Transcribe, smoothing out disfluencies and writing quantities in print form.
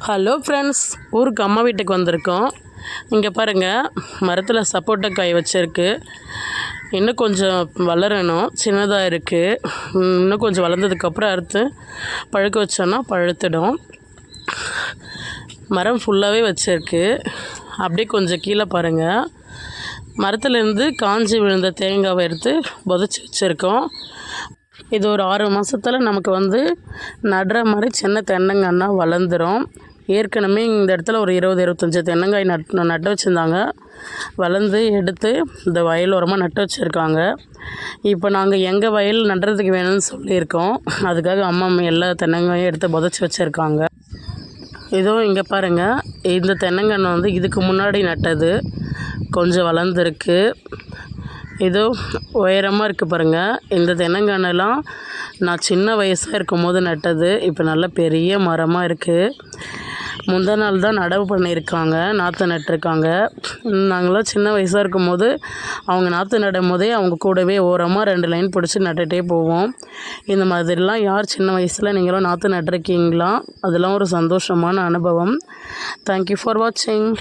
Hello friends, ஊருக்கு அம்மா வீட்டுக்கு வந்திருக்கோம். இங்கே பாருங்கள், மரத்தில் சப்போட்டா காய் வச்சுருக்கு. இன்னும் கொஞ்சம் வளரணும், சின்னதாக இருக்குது. இன்னும் கொஞ்சம் வளர்ந்ததுக்கப்புறம் அறுத்து பழுக்க வச்சோன்னா பழுத்துடும். மரம் ஃபுல்லாகவே வச்சுருக்கு. அப்படியே கொஞ்சம் கீழே பாருங்கள், மரத்துலேருந்து காஞ்சி விழுந்த தேங்காவை எடுத்து புதைச்சி வச்சுருக்கோம். இது ஒரு 6 மாதத்தில் நமக்கு நடுற மாதிரி சின்ன தென்னங்கன்னா வளர்ந்துடும். ஏற்கனவே இந்த இடத்துல ஒரு 20-25 தென்னங்காய் நட்டு வச்சுருந்தாங்க. வளர்ந்து எடுத்து இந்த வயலோரமாக நட்டு வச்சுருக்காங்க. இப்போ நாங்கள் எங்கள் வயல் நடுறதுக்கு வேணும்னு சொல்லியிருக்கோம். அதுக்காக அம்மா எல்லா தென்னங்காயும் எடுத்து புதைச்சி வச்சுருக்காங்க. இதோ இங்கே பாருங்கள், இந்த தென்னங்கன்று இதுக்கு முன்னாடி நட்டது, கொஞ்சம் வளர்ந்துருக்கு. இதோ உயரமாக இருக்குது பாருங்கள். இந்த தென்னங்கன்னெல்லாம் நான் சின்ன வயசாக இருக்கும் போது நட்டது. இப்போ நல்ல பெரிய மரமாக இருக்குது. முந்தா நாள் தான் நடவு பண்ணியிருக்காங்க, நாற்று நட்டுருக்காங்க. நாங்களாம் சின்ன வயசாக இருக்கும் போது அவங்க நாற்று நடும் போதே அவங்க கூடவே ஓரமாக 2 லைன் பிடிச்சி நட்டுகிட்டே போவோம். இந்த மாதிரிலாம் யார் சின்ன வயசில் நீங்களும் நாற்று நட்டுருக்கீங்களா? அதெல்லாம் ஒரு சந்தோஷமான அனுபவம். தேங்க்யூ ஃபார் வாட்சிங்.